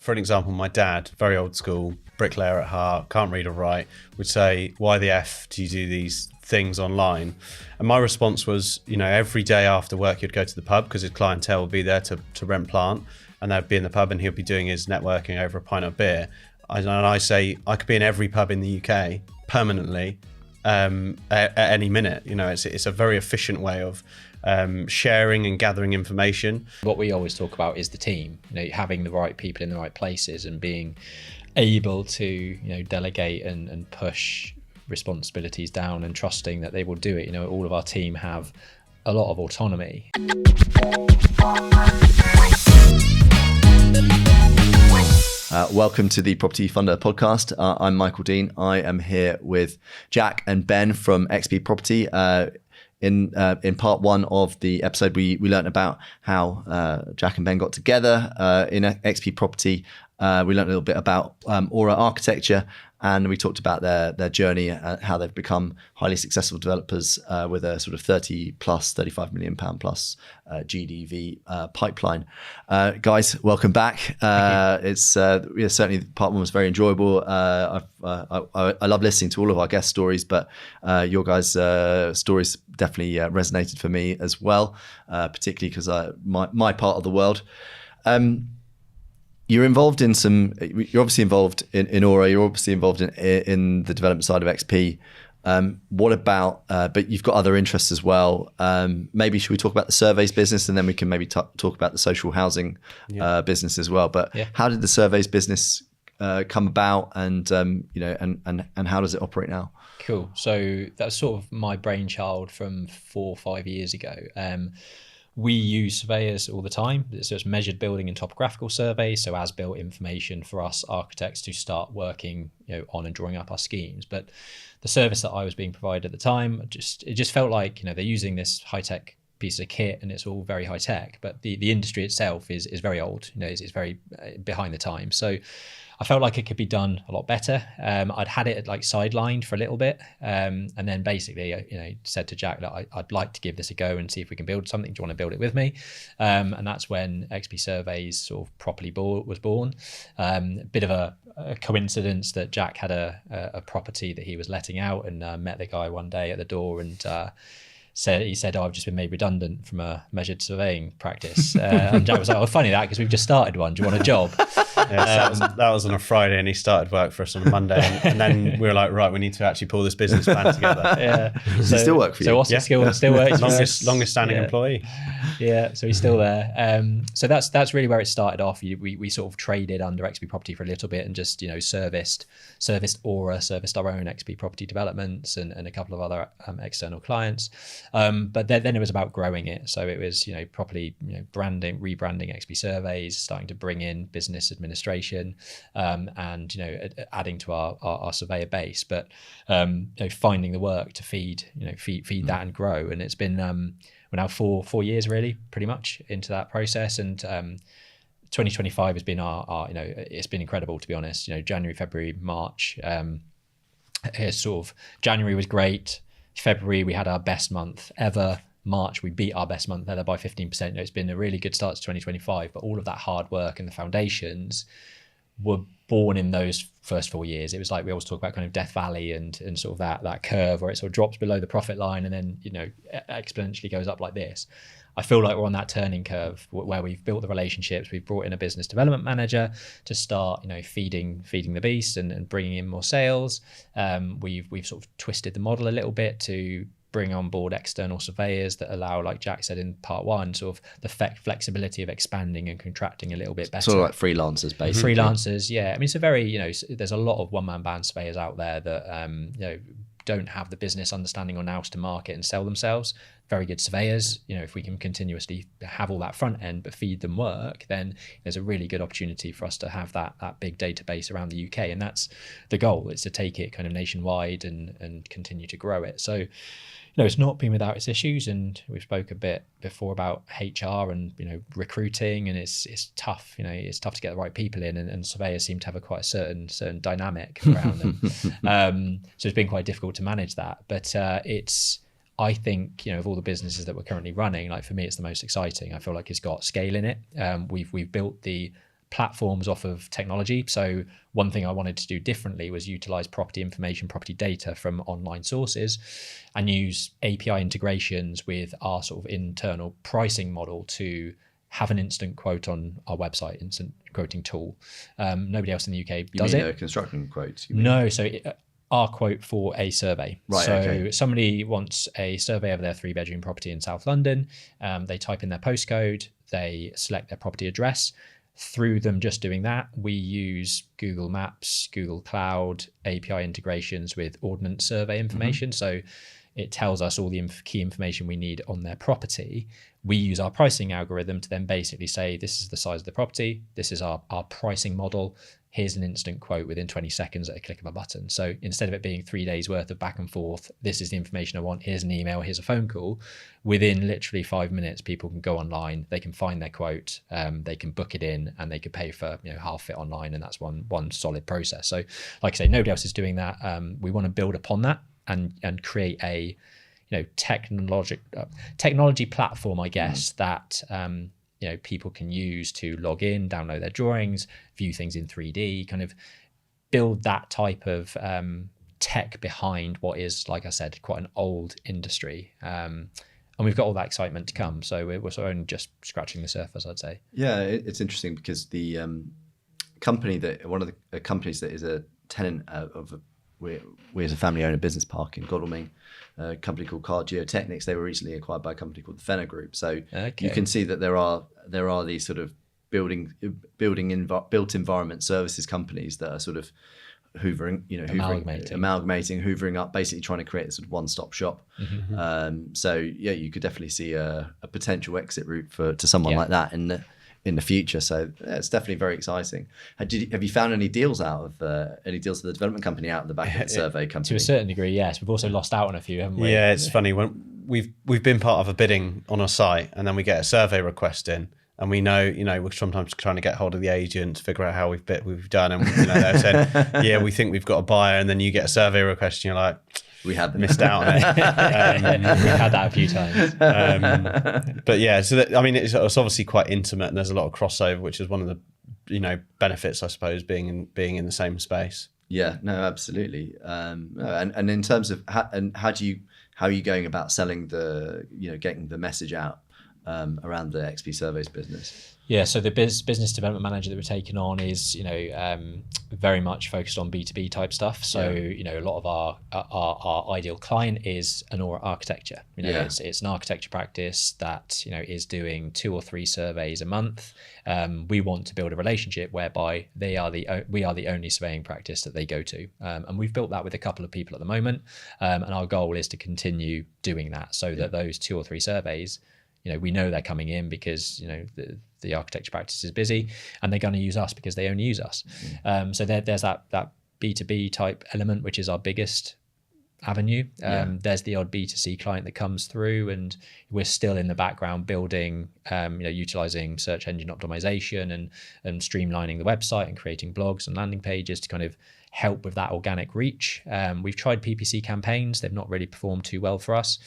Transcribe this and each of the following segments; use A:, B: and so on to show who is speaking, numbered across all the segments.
A: for an example, my dad, very old school, bricklayer at heart, can't read or write, would say, why the F do you do these things online? And my response was, every day after work, he'd go to the pub because his clientele would be there to rent plant, and they'd be in the pub and he'd be doing his networking over a pint of beer. And I say, I could be in every pub in the UK permanently at any minute. It's a very efficient way of sharing and gathering information.
B: What we always talk about is the team, having the right people in the right places and being able to, delegate and push responsibilities down and trusting that they will do it. All of our team have a lot of autonomy.
C: Welcome to the Property Funder podcast. I'm Michael Dean. I am here with Jack and Ben from XP Property. In part one of the episode, we learned about how Jack and Ben got together in XP Property. We learned a little bit about Aura architecture, and we talked about their journey, how they've become highly successful developers with a sort of 35 million pound plus GDV pipeline. Guys, welcome back. It's certainly part one was very enjoyable. I love listening to all of our guest stories, but your guys' stories definitely resonated for me as well, particularly because my part of the world. You're involved in you're obviously involved in Aura, you're obviously involved in the development side of XP. What about, but you've got other interests as well. Maybe should we talk about the surveys business, and then we can maybe talk about the social housing business as well. But how did the surveys business come about, and how does it operate now?
B: Cool. So that's sort of my brainchild from 4 or 5 years ago. We use surveyors all the time. So it's measured building and topographical surveys, so as-built information for us architects to start working, on and drawing up our schemes. But the service that I was being provided at the time, it just felt like, they're using this high-tech piece of kit and it's all very high-tech, but the industry itself is very old. It's very behind the times. So I felt like it could be done a lot better. I'd had it like sidelined for a little bit, and then basically, said to Jack that I'd like to give this a go and see if we can build something. Do you want to build it with me? And that's when XP Surveys sort of properly was born. Bit of a coincidence that Jack had a property that he was letting out, and met the guy one day at the door, and he said, I've just been made redundant from a measured surveying practice. And Jack was like, funny that, because we've just started one. Do you want a job?
A: That was on a Friday, and he started work for us on a Monday. And then we were like, right, we need to actually pull this business plan together.
C: Does he still work for you?
B: So Austin still works.
A: Longest standing employee.
B: Yeah, so he's still there. So that's really where it started off. We sort of traded under XP Property for a little bit and just, serviced Aura, serviced our own XP Property developments and a couple of other external clients. But then it was about growing it. So it was, properly, rebranding XP Surveys, starting to bring in business administration, and, adding to our surveyor base, but, finding the work to feed that and grow. And it's been, we're now 4 years really, pretty much into that process. And, 2025 has been our it's been incredible, to be honest. January, February, March, January was great. February, we had our best month ever. March, we beat our best month ever by 15%. It's been a really good start to 2025, but all of that hard work and the foundations were born in those first 4 years. It was like we always talk about kind of Death Valley and sort of that curve where it sort of drops below the profit line and then, exponentially goes up like this. I feel like we're on that turning curve where we've built the relationships. We've brought in a business development manager to start, feeding the beast and bringing in more sales. We've sort of twisted the model a little bit to bring on board external surveyors that allow, like Jack said in part one, sort of the flexibility of expanding and contracting a little bit better.
C: Sort of like freelancers, basically.
B: Freelancers, yeah. I mean, it's a very, there's a lot of one-man band surveyors out there that, don't have the business understanding on how to market and sell themselves. Very good surveyors. If we can continuously have all that front end but feed them work, then there's a really good opportunity for us to have that big database around the UK. And that's the goal. It's to take it kind of nationwide and continue to grow it. So, it's not been without its issues, and we spoke a bit before about HR and recruiting, and it's tough. It's tough to get the right people in, and surveyors seem to have quite a certain dynamic around them. So it's been quite difficult to manage that. But I think of all the businesses that we're currently running, like for me, it's the most exciting. I feel like it's got scale in it. We've built the platforms off of technology. So one thing I wanted to do differently was utilize property information, property data from online sources, and use API integrations with our sort of internal pricing model to have an instant quote on our website, instant quoting tool. Nobody else in the UK does it.
C: A construction quote?
B: No, so our quote for a survey.
C: Right,
B: so
C: okay.
B: somebody wants a survey of their 3-bedroom property in South London. They type in their postcode, they select their property address. Through them just doing that, we use Google Maps, Google Cloud, API integrations with ordnance survey information. So it tells us all the key information we need on their property. We use our pricing algorithm to then basically say, this is the size of the property, this is our pricing model, here's an instant quote within 20 seconds at a click of a button. So instead of it being 3 days worth of back and forth, this is the information I want, here's an email, here's a phone call, within literally 5 minutes, people can go online, they can find their quote, they can book it in, and they could pay for half it online, and that's one solid process. So like I say, nobody else is doing that. We want to build upon that and create a technology platform, I guess, that people can use to log in, download their drawings, view things in 3D, kind of build that type of tech behind what is, like I said, quite an old industry. And we've got all that excitement to come. So we're sort of only just scratching the surface, I'd say.
C: Yeah, it's interesting because the one of the companies that is a tenant of we as a family-owned business park in Godalming, a company called Car Geotechnics. They were recently acquired by a company called the Fenner Group. So you can see that there are these sort of built environment services companies that are sort of amalgamating, hoovering up, basically trying to create a sort of one-stop shop. So yeah, you could definitely see a potential exit route to someone like that in the future. So yeah, it's definitely very exciting. Have you found any deals for the development company out of the back of the survey company?
B: To a certain degree, yes. We've also lost out on a few, haven't we?
A: Yeah, it's funny when we've been part of a bidding on a site, and then we get a survey request in, and we know, we're sometimes trying to get hold of the agent to figure out how we've done, and they're saying, yeah, we think we've got a buyer, and then you get a survey request, and you're like,
C: we had
A: missed out on it.
B: We've had that a few times.
A: But yeah, so it's obviously quite intimate, and there's a lot of crossover, which is one of the benefits, I suppose, being in the same space.
C: Yeah, no, absolutely. And in terms of how are you going about selling getting the message out around the XP Surveys business?
B: Yeah, so the business development manager that we're taking on is, very much focused on B2B type stuff. So, a lot of our ideal client is an architecture. It's an architecture practice that, is doing 2 or 3 surveys a month. We want to build a relationship whereby we are the only surveying practice that they go to. And we've built that with a couple of people at the moment. And our goal is to continue doing that so that those 2 or 3 surveys, we know they're coming in because, the architecture practice is busy, and they're going to use us because they only use us. So there's that B2B type element, which is our biggest avenue. There's the odd B2C client that comes through, and we're still in the background building, utilizing search engine optimization and streamlining the website and creating blogs and landing pages to kind of help with that organic reach. We've tried PPC campaigns. They've not really performed too well for us.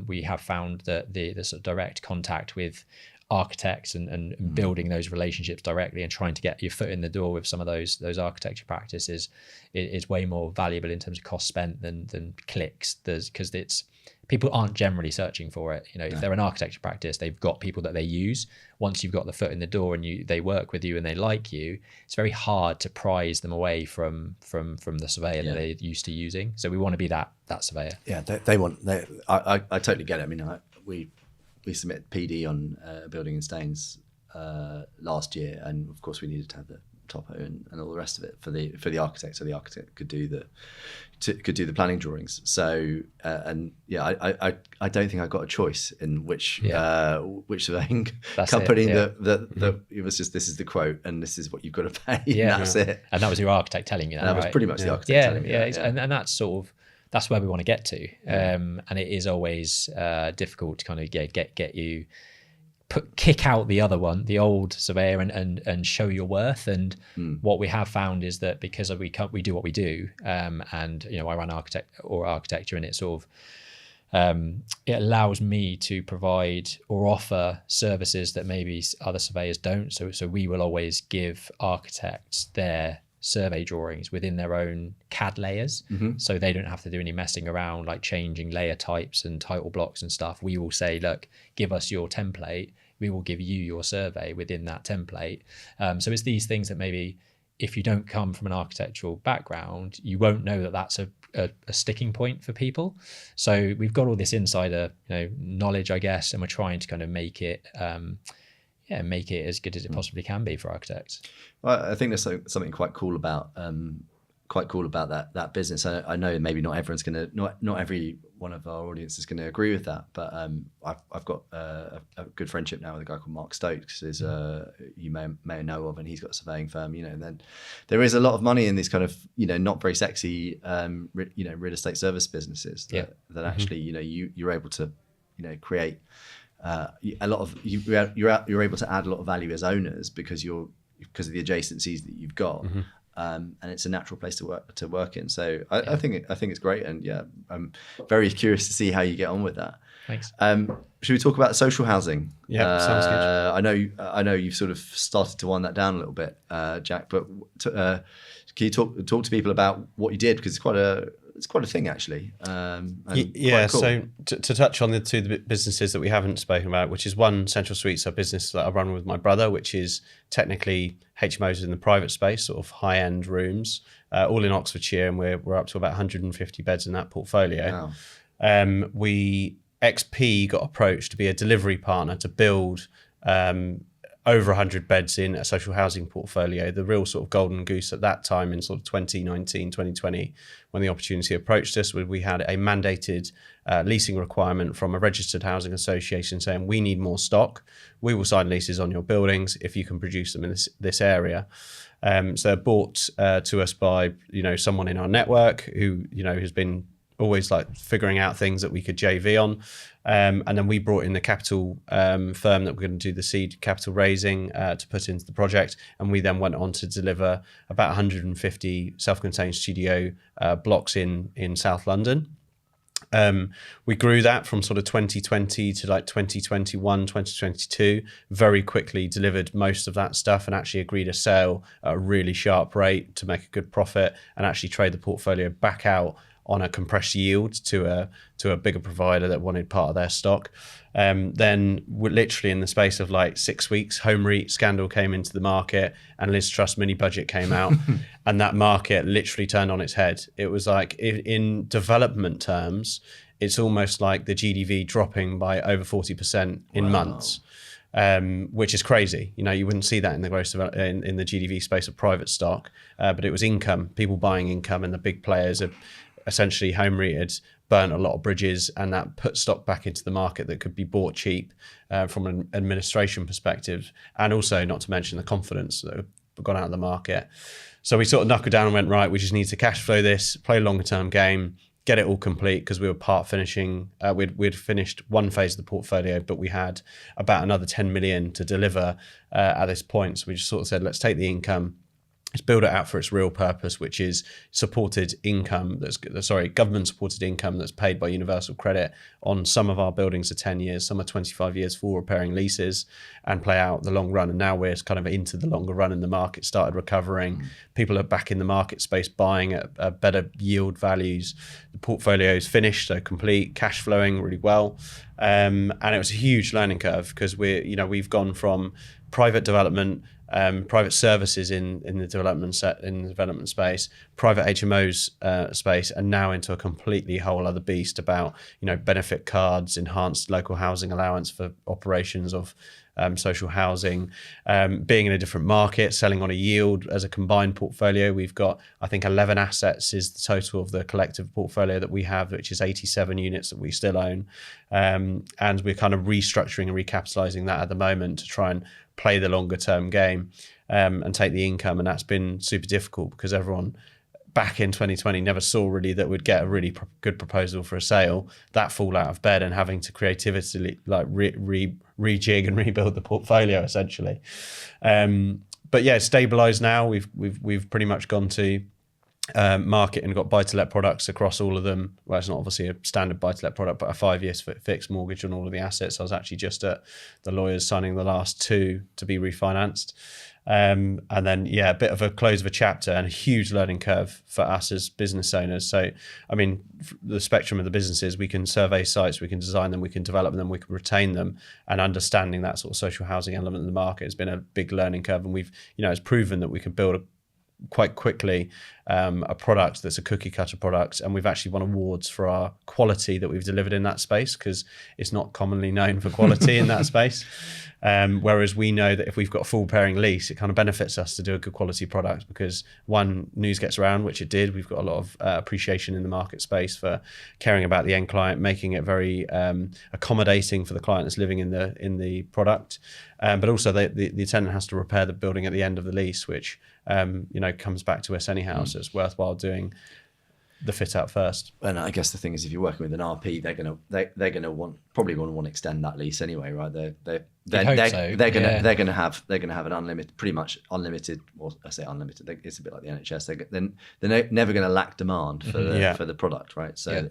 B: We have found that the sort of direct contact with architects and building those relationships directly and trying to get your foot in the door with some of those architecture practices is way more valuable in terms of cost spent than clicks. Because people aren't generally searching for it. If they're an architecture practice, they've got people that they use. Once you've got the foot in the door and they work with you and they like you, it's very hard to prize them away from the surveyor that they're used to using. So we want to be that surveyor.
C: Yeah, I totally get it. We submitted PD on building and stains last year, and of course we needed to have the topo and all the rest of it for the architect, so the architect could do the planning drawings. So I don't think I got a choice in which surveying company that it was just, this is the quote and this is what you've got to pay. And that's it.
B: And that was your architect telling you that.
C: And that was pretty much the architect telling me.
B: And that's sort of. That's where we want to get to, and it is always difficult to kind of get you kick out the other one, the old surveyor, and show your worth. And what we have found is that because we do what we do, and I run architecture, and it's sort of it allows me to provide or offer services that maybe other surveyors don't. So we will always give architects their survey drawings within their own CAD layers. So they don't have to do any messing around, like changing layer types and title blocks and stuff. We will say, look, give us your template. We will give you your survey within that template. So it's these things that maybe if you don't come from an architectural background, you won't know that that's a sticking point for people. So we've got all this insider, knowledge, I guess, and we're trying to kind of make it as good as it possibly can be for architects.
C: Well, I think there's something quite cool about that business. I know maybe not every one of our audience is going to agree with that, but I've got a good friendship now with a guy called Mark Stokes, who's you may know of, and he's got a surveying firm. And then there is a lot of money in these kind of not very sexy real estate service businesses that actually you're able to create a lot of you're able to add a lot of value as owners because of the adjacencies that you've got. And it's a natural place to work in. So I think it's great, and I'm very curious to see how you get on with that.
B: Thanks.
C: Should we talk about social housing?
A: Yeah, sounds good.
C: I know you've sort of started to wind that down a little bit, Jack. But can you talk to people about what you did, because it's quite a thing actually.
A: Cool. So to touch on the two businesses that we haven't spoken about, which is one, Central Suites, a business that I run with my brother, which is technically HMOs in the private space, sort of high-end rooms, all in Oxfordshire, and we're up to about 150 beds in that portfolio. Wow. XP got approached to be a delivery partner to build over 100 beds in a social housing portfolio. The real sort of golden goose at that time in sort of 2019, 2020, when the opportunity approached us, we had a mandated leasing requirement from a registered housing association saying, we need more stock. We will sign leases on your buildings if you can produce them in this area. So brought to us by, someone in our network who, has been always like figuring out things that we could JV on. And then we brought in the capital firm that we're going to do the seed capital raising to put into the project. And we then went on to deliver about 150 self-contained studio blocks in South London. We grew that from sort of 2020 to like 2021, 2022, very quickly delivered most of that stuff and actually agreed a sale at a really sharp rate to make a good profit and actually trade the portfolio back out on a compressed yield to a bigger provider that wanted part of their stock. Then literally in the space of like 6 weeks, Home REIT scandal came into the market and Liz Truss mini budget came out and that market literally turned on its head. It was like, in development terms, it's almost like the GDV dropping by over 40% in months. Which is crazy. You wouldn't see that in the gross in the GDV space of private stock, but it was income, people buying income, and the big players are essentially Home REIT had burnt a lot of bridges, and that put stock back into the market that could be bought cheap from an administration perspective, and also not to mention the confidence that have gone out of the market. So we sort of knuckled down and went, right, we just need to cash flow this, play a longer term game, get it all complete, because we were part finishing. We'd finished one phase of the portfolio, but we had about another 10 million to deliver at this point. So we just sort of said, let's take the income, let's build it out for its real purpose, which is supported income, government supported income that's paid by Universal Credit on some of our buildings are 10 years, some are 25 years, full repairing leases, and play out the long run. And now we're kind of into the longer run, and the market started recovering. People are back in the market space buying at better yield values. The portfolio is finished, so complete, cash flowing really well. And it was a huge learning curve because we've gone from private development, private services in the development space, private HMOs space, and now into a completely whole other beast about benefit cards, enhanced local housing allowance for operations of social housing, being in a different market, selling on a yield as a combined portfolio. We've got, I think, 11 assets is the total of the collective portfolio that we have, which is 87 units that we still own. And we're kind of restructuring and recapitalizing that at the moment to try and play the longer term game and take the income. And that's been super difficult because everyone back in 2020 never saw really that we'd get a really good proposal for a sale, that fall out of bed and having to creatively like rejig and rebuild the portfolio essentially. But yeah, stabilized now. We've pretty much gone to market and got buy-to-let products across all of them. Well, it's not obviously a standard buy-to-let product, but a 5-year fixed mortgage on all of the assets. I was actually just at the lawyers signing the last 2 to be refinanced. And then, a bit of a close of a chapter and a huge learning curve for us as business owners. So, I mean, the spectrum of the businesses, we can survey sites, we can design them, we can develop them, we can retain them, and understanding that sort of social housing element of the market has been a big learning curve. And we've, it's proven that we can build quite quickly a product that's a cookie cutter product, and we've actually won awards for our quality that we've delivered in that space, because it's not commonly known for quality in that space. Whereas we know that if we've got a full pairing lease, it kind of benefits us to do a good quality product, because one, news gets around, which it did. We've got a lot of appreciation in the market space for caring about the end client, making it very accommodating for the client that's living in the product. But also the tenant has to repair the building at the end of the lease, which comes back to us anyhow. So it's worthwhile doing the fit out first.
C: And I guess the thing is, if you're working with an RP, they're gonna probably want to extend that lease anyway, right? They're gonna have an unlimited, pretty much unlimited, or I say unlimited. It's a bit like the NHS. They're never going to lack demand for the product, right? So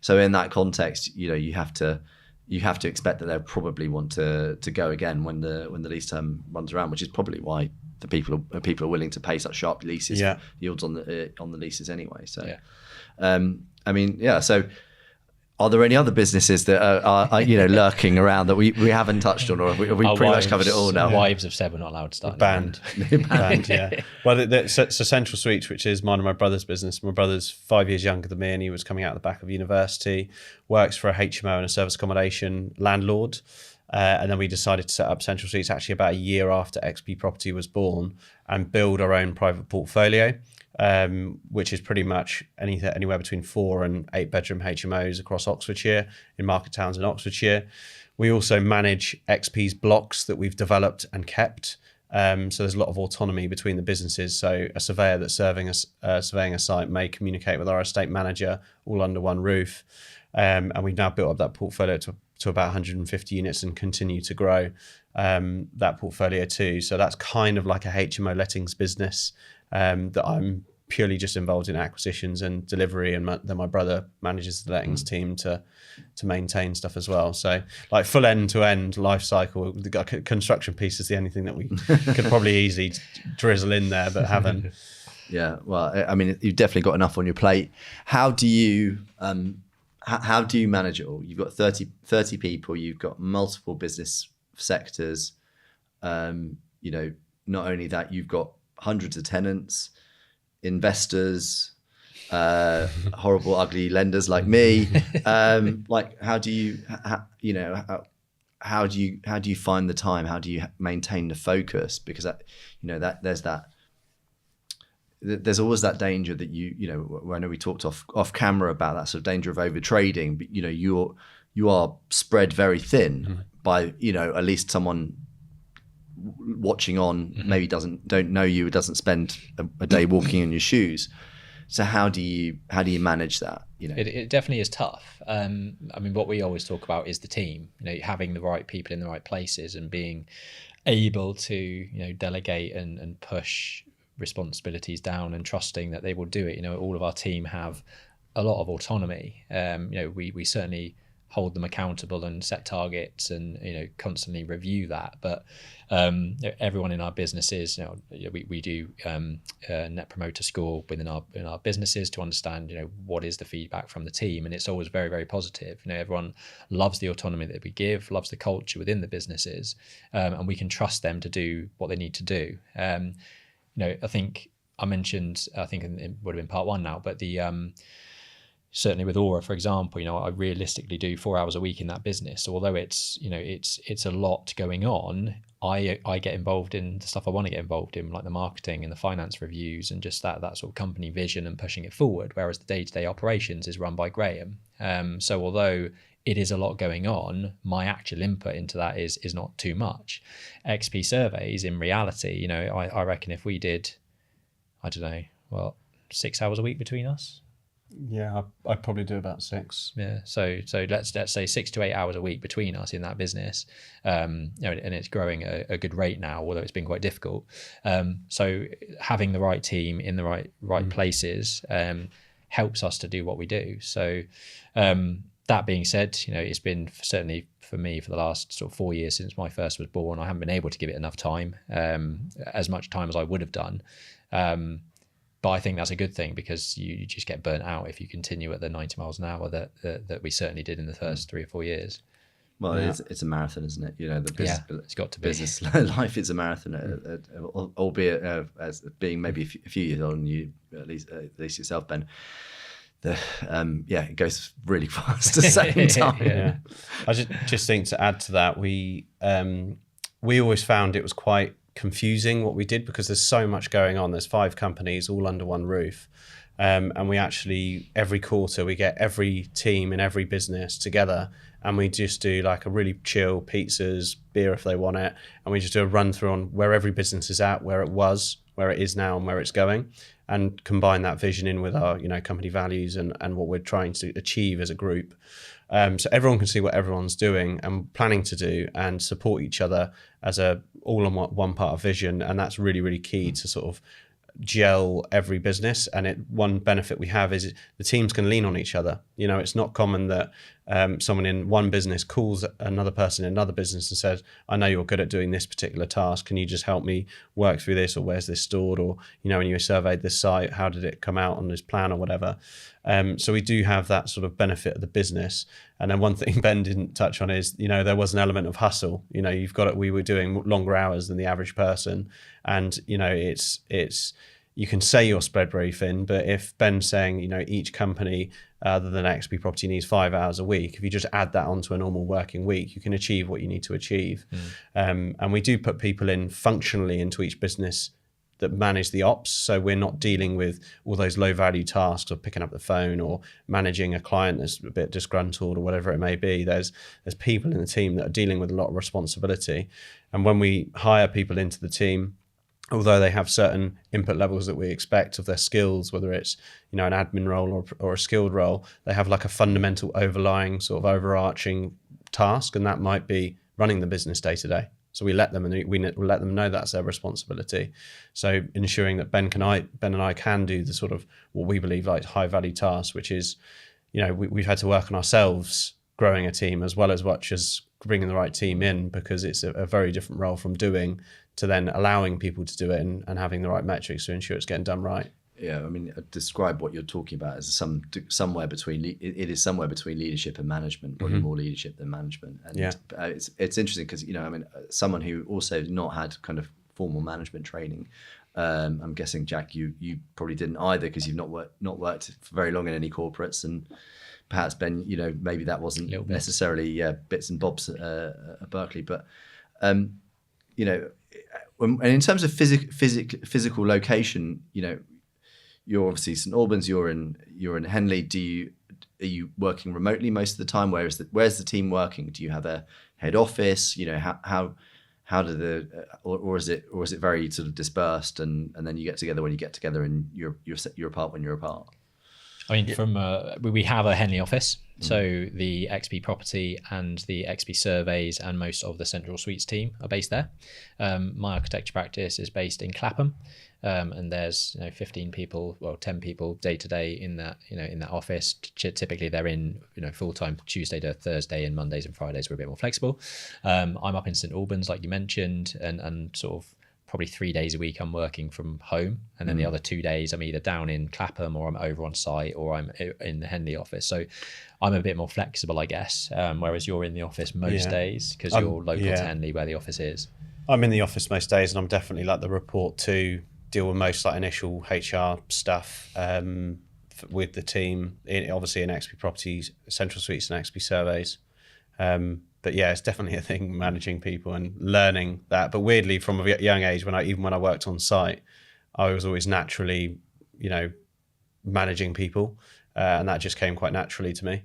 C: so in that context, you have to expect that they'll probably want to go again when the lease term runs around, which is probably why the people are willing to pay such sharp yields on the leases anyway. So, So, are there any other businesses that are lurking around that we haven't touched on, or have we pretty much covered it all now?
B: Wives have said we're not allowed to start.
A: Banned. Yeah. Well, so Central Suites, which is mine and my brother's business. My brother's 5 years younger than me, and he was coming out the back of university. Works for a HMO and a service accommodation landlord. And then we decided to set up Central Suites actually about a year after XP Property was born, and build our own private portfolio, which is pretty much anywhere between 4 and 8 bedroom HMOs across Oxfordshire, in market towns in Oxfordshire. We also manage XP's blocks that we've developed and kept. So there's a lot of autonomy between the businesses. So a surveyor that's surveying a site may communicate with our estate manager all under one roof. And we've now built up that portfolio to about 150 units and continue to grow that portfolio too. So that's kind of like a HMO lettings business that I'm purely just involved in acquisitions and delivery, and then my brother manages the lettings team to maintain stuff as well. So like full end-to-end life cycle. The construction piece is the only thing that we could probably easily drizzle in there, but haven't.
C: Yeah, well, I mean, you've definitely got enough on your plate. How do you manage it all? You've got 30 people, you've got multiple business sectors. Not only that, you've got hundreds of tenants, investors, horrible, ugly lenders like me. How do you find the time? How do you maintain the focus? Because there's always that danger that I know we talked off camera about that sort of danger of over trading, but you are spread very thin by at least someone watching on maybe don't know you, doesn't spend a day walking in your shoes. So how do you manage that?
B: It definitely is tough. I mean, what we always talk about is the team. Having the right people in the right places and being able to delegate and push responsibilities down and trusting that they will do it. All of our team have a lot of autonomy. We certainly hold them accountable and set targets and constantly review that, but everyone in our businesses, we do net promoter score in our businesses to understand what is the feedback from the team, and it's always very, very positive. Everyone loves the autonomy that we give, loves the culture within the businesses, and we can trust them to do what they need to do. I think I mentioned, I think it would have been part 1 now, but certainly with Aura, for example, I realistically do 4 hours a week in that business. So although it's a lot going on, I get involved in the stuff I want to get involved in, like the marketing and the finance reviews and just that sort of company vision and pushing it forward. Whereas the day-to-day operations is run by Graham. So although it is a lot going on, my actual input into that is not too much. XP surveys, in reality, I reckon if we did, 6 hours a week between us,
A: Yeah, I'd probably do about 6.
B: Yeah. So let's say 6 to 8 hours a week between us in that business, and it's growing at a good rate now, although it's been quite difficult. So having the right team in the right places helps us to do what we do. So that being said, it's been certainly for me for the last sort of 4 years since my first was born, I haven't been able to give it enough time, as much time as I would have done. But I think that's a good thing, because you just get burnt out if you continue at the 90 miles an hour that we certainly did in the first 3 or 4 years.
C: Well, it's a marathon, isn't it? The business,
B: it's got to be.
C: Business life is a marathon, albeit as being maybe a few years older than you, at least yourself, Ben. It goes really fast at the same time.
A: Yeah. I just think, to add to that, we always found it was quite confusing what we did, because there's so much going on. There's 5 companies all under one roof, and we actually every quarter we get every team in every business together, and we just do like a really chill pizzas, beer if they want it, and we just do a run through on where every business is at, where it was, where it is now, and where it's going, and combine that vision in with our company values and what we're trying to achieve as a group. So everyone can see what everyone's doing and planning to do, and support each other as a all on one part of vision. And that's really, really key to sort of gel every business. And one benefit we have is the teams can lean on each other. It's not common that someone in one business calls another person in another business and says, I know you're good at doing this particular task, can you just help me work through this, or where's this stored, or when you surveyed this site, how did it come out on this plan, or whatever. So we do have that sort of benefit of the business. And then one thing Ben didn't touch on is, there was an element of hustle. You've got it. We were doing longer hours than the average person, and it's you can say you're spread very thin, but if Ben's saying each company other than XP Property needs 5 hours a week, if you just add that onto a normal working week, you can achieve what you need to achieve. And we do put people in functionally into each business that manage the ops, so we're not dealing with all those low value tasks of picking up the phone or managing a client that's a bit disgruntled or whatever it may be. There's people in the team that are dealing with a lot of responsibility, and when we hire people into the team, although they have certain input levels that we expect of their skills, whether it's an admin role or a skilled role, they have like a fundamental overlying sort of overarching task, and that might be running the business day to day. So we let them know that's their responsibility. So ensuring that Ben and I can do the sort of what we believe like high value tasks, which is, we've had to work on ourselves growing a team as well as much as bringing the right team in, because it's a very different role from doing to then allowing people to do it and having the right metrics to ensure it's getting done right.
C: Yeah, I mean, describe what you're talking about as somewhere between. It is somewhere between leadership and management, probably more leadership than management. And it's interesting because someone who also not had kind of formal management training. I'm guessing, Jack, you probably didn't either, because you've not worked for very long in any corporates, and perhaps Ben, maybe that wasn't necessarily bits and bobs at Berkeley, but and in terms of physical location, you're obviously St Albans, you're in Henley. Are you working remotely most of the time? Where's the team working? Do you have a head office? How do or is it very sort of dispersed, and then you get together when you get together, and you're apart when you're apart?
B: I mean, we have a Henley office, so the XP Property and the XP Surveys and most of the Central Suites team are based there. My architecture practice is based in Clapham, and there's 15 people, 10 people day to day in that office. Typically, they're in full time Tuesday to Thursday, and Mondays and Fridays we're a bit more flexible. I'm up in St Albans, like you mentioned, and sort of probably 3 days a week I'm working from home, and then the other 2 days I'm either down in Clapham, or I'm over on site, or I'm in the Henley office. So I'm a bit more flexible, I guess, whereas you're in the office most days because you're local to Henley where the office is. I'm
A: in the office most days, and I'm definitely like the report to deal with most like initial HR stuff with the team, obviously in XP Properties, Central Suites and XP Surveys. But yeah, it's definitely a thing, managing people and learning that. But weirdly, from a young age, when I worked on site, I was always naturally, managing people, and that just came quite naturally to me.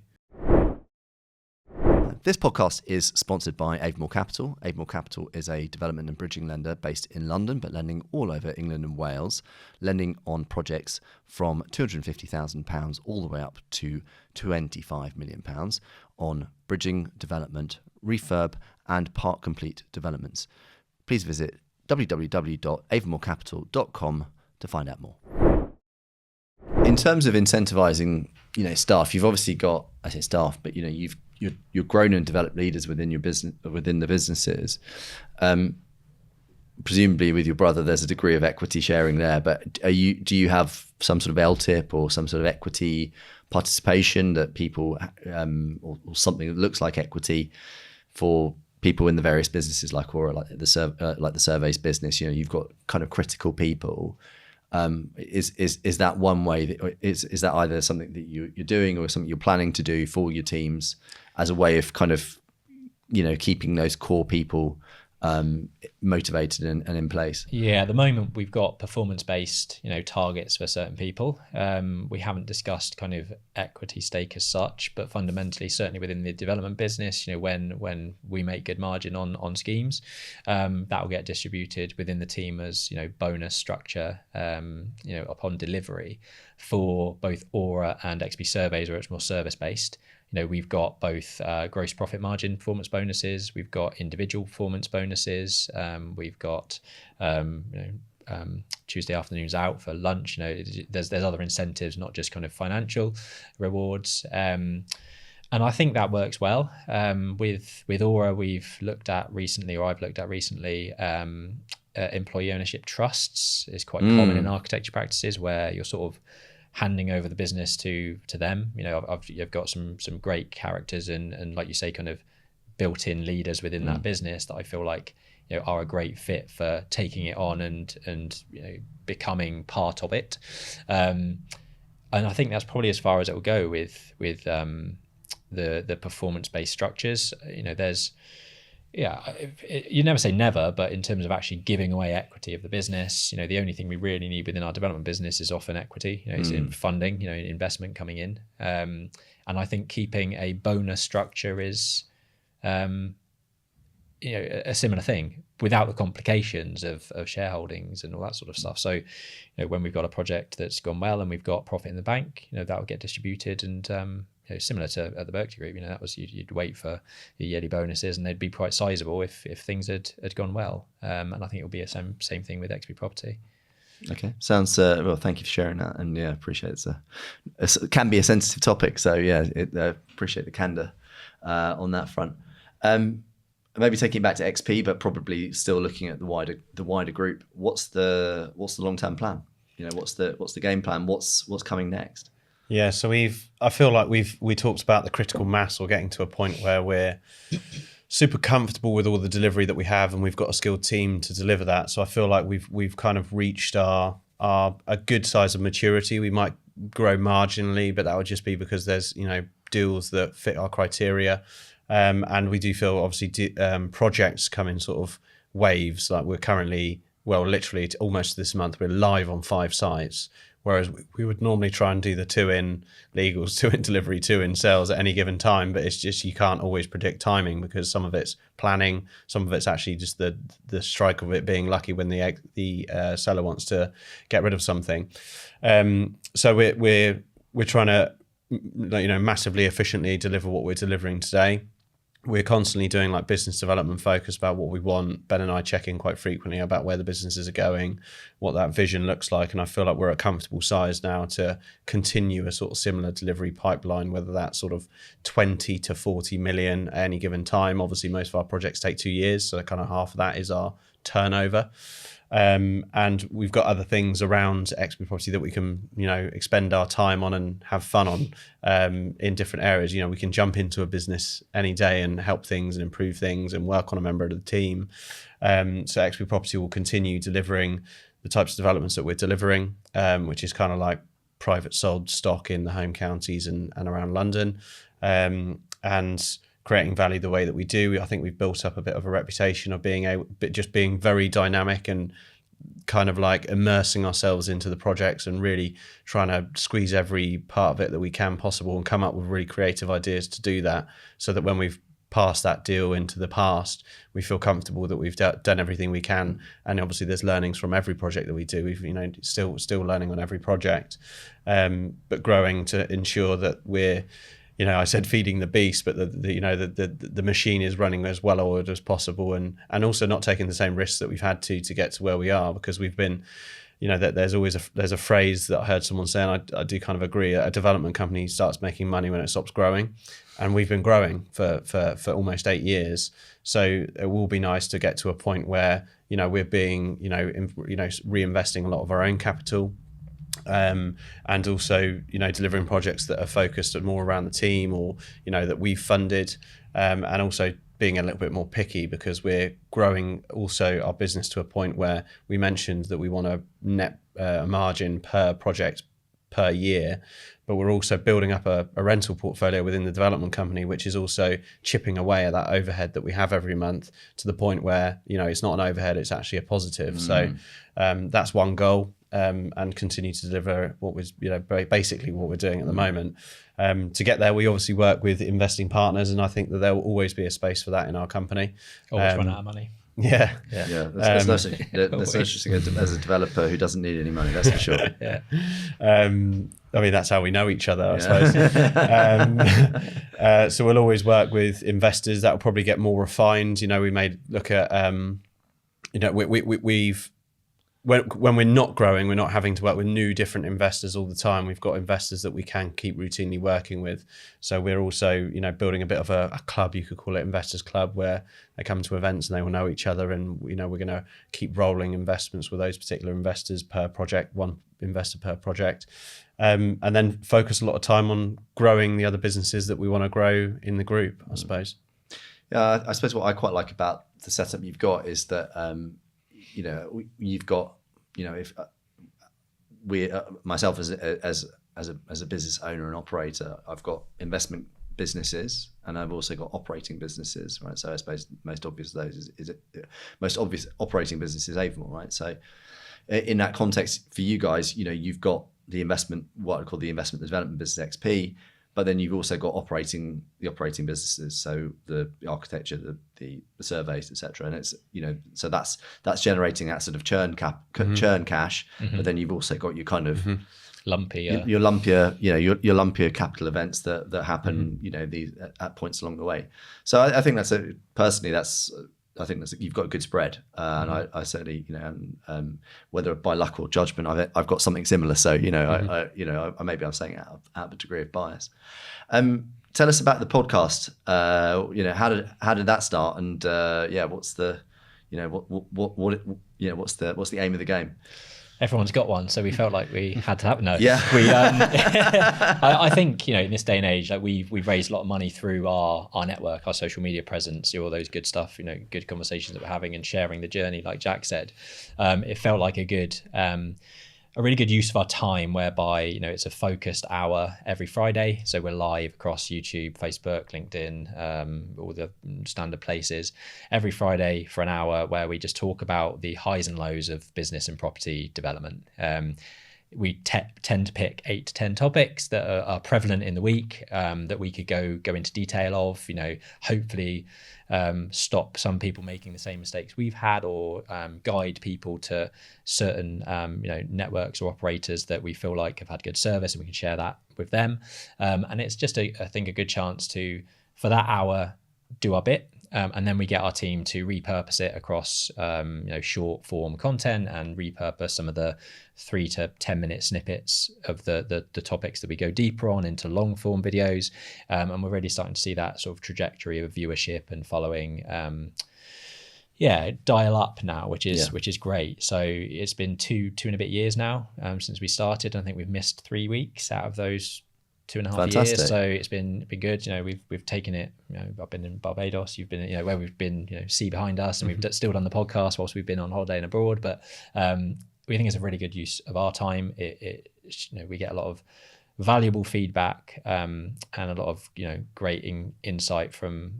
C: This podcast is sponsored by Avamore Capital. Avamore Capital is a development and bridging lender based in London, but lending all over England and Wales, lending on projects from £250,000 all the way up to £25 million on bridging, development, refurb, and part complete developments. Please visit www.avamorecapital.com to find out more. In terms of incentivizing, staff, you've obviously got, I say staff, but you've grown and developed leaders within your business, within the businesses. Presumably, with your brother, there's a degree of equity sharing there. But do you have some sort of LTIP or some sort of equity participation that people, or something that looks like equity for people in the various businesses, like Aura, like the surveys business? You've got kind of critical people. Is that one way? Is that either something that you're doing or something you're planning to do for your teams as a way of kind of, keeping those core people motivated and in place?
B: Yeah, at the moment we've got performance-based, targets for certain people. We haven't discussed kind of equity stake as such, but fundamentally, certainly within the development business, when we make good margin on schemes, that will get distributed within the team as bonus structure, upon delivery. For both Aura and XP Surveys, where it's more service-based, we've got both gross profit margin performance bonuses, we've got individual performance bonuses, we've got Tuesday afternoons out for lunch. There's other incentives, not just kind of financial rewards. And I think that works well. With Aura, I've looked at recently, employee ownership trusts is quite common in architecture practices, where you're sort of handing over the business to them. You've got some great characters and like you say, kind of built-in leaders within that business that I feel like are a great fit for taking it on and becoming part of it. And I think that's probably as far as it will go with the performance-based structures. You never say never, but in terms of actually giving away equity of the business, the only thing we really need within our development business is often equity. It's in funding, investment coming in. And I think keeping a bonus structure is, a similar thing without the complications of shareholdings and all that sort of stuff. So, when we've got a project that's gone well and we've got profit in the bank, that will get distributed and, similar to at the Berkeley Group, that was you'd wait for your yearly bonuses and they'd be quite sizable if things had gone well. And I think it'll be the same thing with XP Property.
C: Okay, sounds well. Thank you for sharing that, and appreciate it can be a sensitive topic. So appreciate the candor on that front. Maybe taking it back to XP, but probably still looking at the wider group. What's the long term plan? What's the game plan? What's coming next?
A: Yeah, so I feel like we talked about the critical mass, or getting to a point where we're super comfortable with all the delivery that we have, and we've got a skilled team to deliver that. So I feel like we've kind of reached a good size of maturity. We might grow marginally, but that would just be because there's deals that fit our criteria, and we do feel obviously projects come in sort of waves. Like we're currently, literally almost this month, we're live on 5 sites. Whereas we would normally try and do the 2 in legals, 2 in delivery, 2 in sales at any given time. But it's just, you can't always predict timing, because some of it's planning, some of it's actually just the strike of it being lucky when the seller wants to get rid of something. So we're trying to massively efficiently deliver what we're delivering today. We're constantly doing like business development focus about what we want. Ben and I check in quite frequently about where the businesses are going, what that vision looks like. And I feel like we're at a comfortable size now to continue a sort of similar delivery pipeline, whether that's sort of 20 to 40 million at any given time. Obviously, most of our projects take 2 years, so kind of half of that is our turnover. And we've got other things around XP Property that we can, expend our time on and have fun on in different areas. We can jump into a business any day and help things and improve things and work on a member of the team. So XP Property will continue delivering the types of developments that we're delivering, which is kind of like private sold stock in the home counties and around London, and creating value the way that we do. I think we've built up a bit of a reputation of being very dynamic and kind of like immersing ourselves into the projects and really trying to squeeze every part of it that we can possible and come up with really creative ideas to do that, so that when we've past that deal into the past, we feel comfortable that we've done everything we can. And obviously there's learnings from every project that we do. We've, still learning on every project, but growing to ensure that we're, I said feeding the beast, but the machine is running as well oiled as possible, and also not taking the same risks that we've had to get to where we are, because we've been, that there's a phrase that I heard someone say, and I do kind of agree. A development company starts making money when it stops growing, and we've been growing for almost 8 years. So it will be nice to get to a point where we're being reinvesting a lot of our own capital, and also delivering projects that are focused more around the team, or that we've funded, and also being a little bit more picky, because we're growing also our business to a point where we mentioned that we want a net margin per project per year, but we're also building up a rental portfolio within the development company, which is also chipping away at that overhead that we have every month, to the point where it's not an overhead, it's actually a positive. So that's one goal, and continue to deliver what was basically what we're doing at the moment. To get there, we obviously work with investing partners, and I think that there will always be a space for that in our company.
B: Always run out of money.
C: Yeah. That's interesting as a developer who doesn't need any money, that's for sure.
B: Yeah.
A: I mean, that's how we know each other, I suppose. So we'll always work with investors. That will probably get more refined. We may look at, we've when we're not growing, we're not having to work with new different investors all the time. We've got investors that we can keep routinely working with. So we're also, building a bit of a club, you could call it investors club, where they come to events and they will know each other. And, we're going to keep rolling investments with those particular investors per project, one investor per project. And then focus a lot of time on growing the other businesses that we want to grow in the group, I suppose.
C: Yeah, I suppose what I quite like about the setup you've got is that, you've got, if we, myself as a business owner and operator, I've got investment businesses and I've also got operating businesses, right? So I suppose most obvious of those most obvious operating business is Avamore, right? So in that context for you guys, you've got the investment, what I call the investment development business XP, but then you've also got the operating businesses, so the architecture, the surveys, etc. And it's so that's generating that sort of churn cash, but then you've also got your kind of
B: lumpier,
C: your lumpier capital events that happen, these at points along the way. So I think I think you've got a good spread, and I certainly, whether by luck or judgment, I've got something similar. So maybe I'm saying out of a degree of bias. Tell us about the podcast. How did that start? And what's the what's the aim of the game?
B: Everyone's got one, so we felt like we had to have no.
C: Yeah.
B: I think in this day and age, like we've raised a lot of money through our network, our social media presence, all those good stuff. Good conversations that we're having and sharing the journey, like Jack said. It felt like a really good use of our time, whereby it's a focused hour every Friday. So we're live across YouTube, Facebook, LinkedIn, all the standard places every Friday for an hour, where we just talk about the highs and lows of business and property development. We tend to pick 8 to 10 topics that are prevalent in the week, that we could go into detail of, hopefully stop some people making the same mistakes we've had, or guide people to certain networks or operators that we feel like have had good service, and we can share that with them. And it's just I think a good chance to, for that hour, do our bit. And then we get our team to repurpose it across short form content, and repurpose some of the 3 to 10 minute snippets of the topics that we go deeper on into long form videos. And we're really starting to see that sort of trajectory of viewership and following dial up now, which is great. So it's been two and a bit years now since we started. I think we've missed 3 weeks out of those 2.5 years, so it's been good. We've taken it. I've been in Barbados. You've been, where we've been, see behind us, and we've still done the podcast whilst we've been on holiday and abroad. But we think it's a really good use of our time. We get a lot of valuable feedback, and a lot of great insight from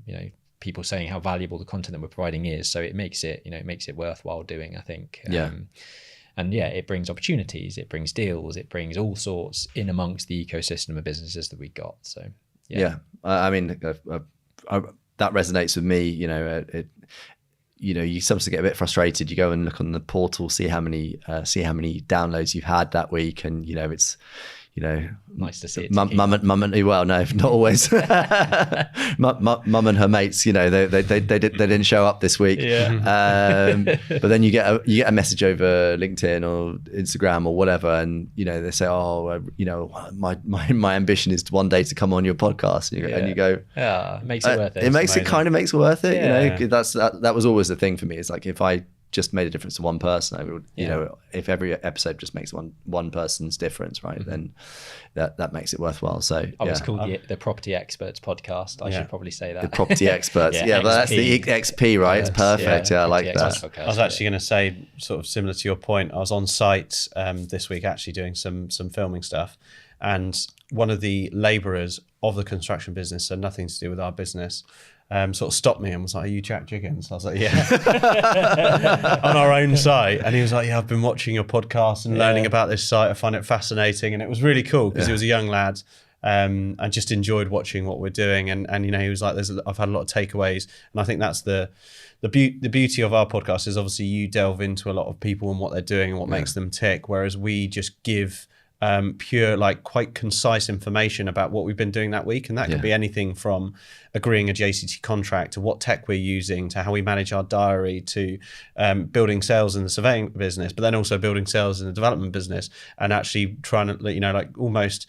B: people saying how valuable the content that we're providing is. So it makes it worthwhile doing, I think. And it brings opportunities, it brings deals, it brings all sorts in amongst the ecosystem of businesses that we got. So I mean,
C: that resonates with me. You sometimes get a bit frustrated. You go and look on the portal, see how many downloads you've had that week, and it's
B: nice to see it.
C: Mum and well, no, not always. Mum and her mates, they didn't show up this week. But then you get a message over LinkedIn or Instagram or whatever, and they say, my ambition is to one day to come on your podcast, and you go,
B: yeah, it makes it worth it.
C: It makes it worth it.
B: Yeah.
C: That was always the thing for me. It's like, if I just made a difference to one person, I would, if every episode just makes one person's difference, right, then that makes it worthwhile. So
B: I was called the Property Experts podcast. I should probably say that.
C: The Property Experts. but that's the XP, right? It's perfect. I like that.
A: I was actually going to say, sort of similar to your point, I was on site this week actually doing some filming stuff, and one of the labourers of the construction business, so nothing to do with our business, sort of stopped me and was like, "Are you Jack Jiggens?" I was like, "Yeah." On our own site, and he was like, "Yeah, I've been watching your podcast and learning about this site. I find it fascinating," and it was really cool because he was a young lad, and just enjoyed watching what we're doing. And he was like, "I've had a lot of takeaways," and I think that's the beauty of our podcast is obviously you delve into a lot of people and what they're doing and what makes them tick, whereas we just give pure, like, quite concise information about what we've been doing that week, and that could be anything from agreeing a JCT contract to what tech we're using to how we manage our diary to building sales in the surveying business, but then also building sales in the development business, and actually trying to almost,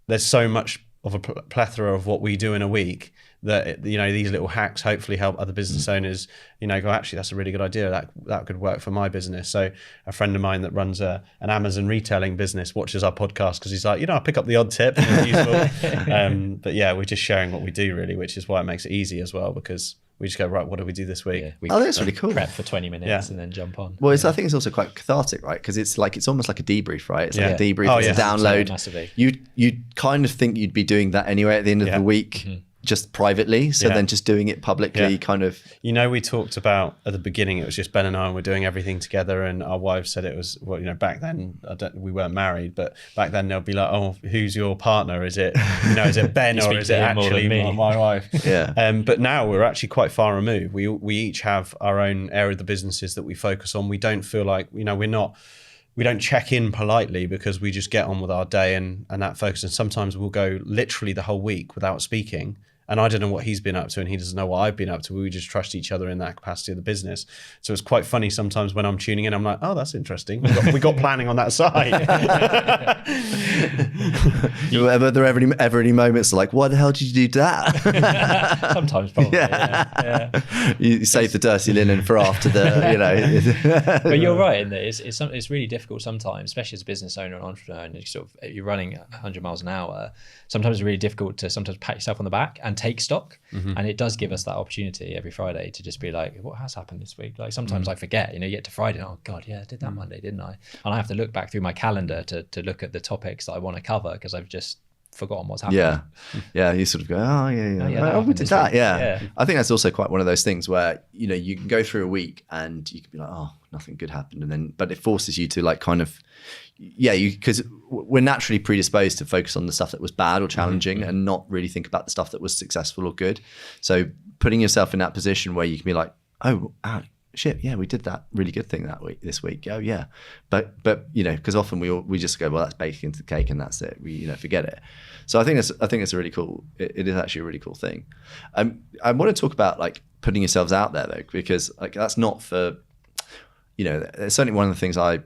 A: there's so much of a plethora of what we do in a week that these little hacks hopefully help other business owners go, actually, that's a really good idea, that could work for my business. So a friend of mine that runs an Amazon retailing business watches our podcast because he's like, I pick up the odd tip and it's useful. But yeah, we're just sharing what we do, really, which is why it makes it easy as well, because we just go, right, what do we do this week?
C: That's really cool.
B: Prep for 20 minutes and then jump on.
C: Well, I think it's also quite cathartic, right? Because it's almost like a debrief, right? It's like a debrief, it's a download.
B: Massively.
C: You kind of think you'd be doing that anyway at the end of the week. Just privately, so then just doing it publicly kind of...
A: we talked about at the beginning, it was just Ben and I, and we're doing everything together, and our wives said it was, back then, we weren't married, but back then they'll be like, "Oh, who's your partner? Is it, is it Ben or is it actually my wife?" But now we're actually quite far removed. We each have our own area of the businesses that we focus on. We don't feel like, we don't check in politely because we just get on with our day and that focus. And sometimes we'll go literally the whole week without speaking. And I don't know what he's been up to, and he doesn't know what I've been up to. We just trust each other in that capacity of the business. So it's quite funny sometimes when I'm tuning in, I'm like, "Oh, that's interesting. We got planning on that side."
C: Were there ever any moments like, "Why the hell did you do that?"
B: Sometimes, probably.
C: You save the dirty linen for after the,
B: But you're right in that it's really difficult sometimes, especially as a business owner and entrepreneur, and you're running 100 miles an hour. Sometimes it's really difficult to pat yourself on the back and take stock. And it does give us that opportunity every Friday to just be like, what has happened this week? Like sometimes I forget, you get to Friday and, oh God, I did that Monday, didn't I? And I have to look back through my calendar to look at the topics that I want to cover because I've just forgotten what's happened.
C: You sort of go, we did that. I think that's also quite one of those things where you can go through a week and you can be like, oh, nothing good happened, and then but it forces you to because we're naturally predisposed to focus on the stuff that was bad or challenging and not really think about the stuff that was successful or good. So putting yourself in that position where you can be like, oh, shit, we did that really good thing this week. Oh yeah, but because often we just go, well, that's baked into the cake and that's it. We forget it. So I think it's a really cool. It is actually a really cool thing. I want to talk about putting yourselves out there though, because that's not for it's certainly one of the things I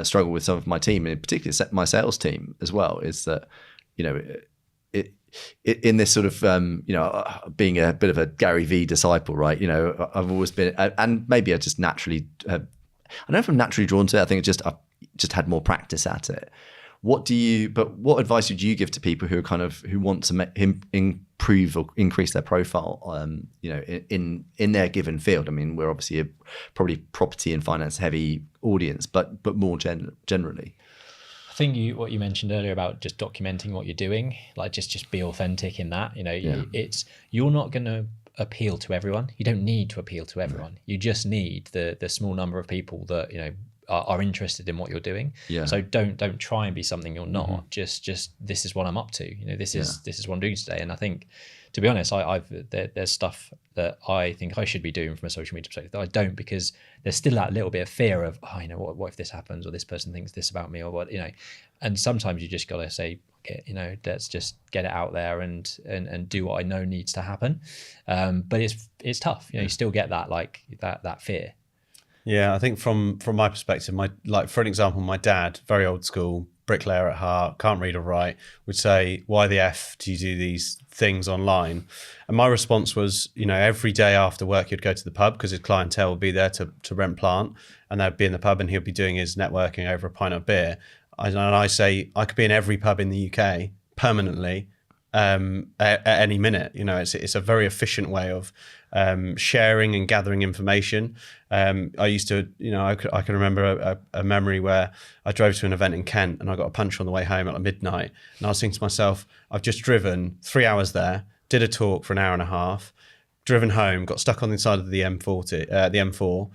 C: struggle with some of my team, and in particular my sales team as well, is that in this sort of being a bit of a Gary V disciple, right? I've always been, and maybe I just naturally I don't know if I'm naturally drawn to it. I think I've just had more practice at it. What advice would you give to people who are who want to improve or increase their profile, in their given field? I mean, we're obviously a probably property and finance heavy audience, but more generally.
B: I think what you mentioned earlier about just documenting what you're doing, just be authentic in that. You're not going to appeal to everyone. You don't need to appeal to everyone. You just need the small number of people that are interested in what you're doing.
C: Yeah.
B: So don't try and be something you're not. Just this is what I'm up to. This is what I'm doing today. And I think, to be honest, there's stuff that I think I should be doing from a social media perspective that I don't, because there's still that little bit of fear of, what if this happens, or this person thinks this about me, or what, and sometimes you just got to say, let's just get it out there and do what I know needs to happen. But it's tough. You still get that, like that fear.
A: Yeah, I think from my perspective, for an example, my dad, very old school, bricklayer at heart, can't read or write, would say, why the F do you do these things online? And my response was, every day after work, he'd go to the pub because his clientele would be there to rent plant, and they'd be in the pub and he'd be doing his networking over a pint of beer. And I say, I could be in every pub in the UK permanently at any minute. It's a very efficient way of sharing and gathering information. I used to, I can remember a memory where I drove to an event in Kent and I got a punch on the way home at midnight. And I was thinking to myself, I've just driven 3 hours there, did a talk for an hour and a half, driven home, got stuck on the side of the M4,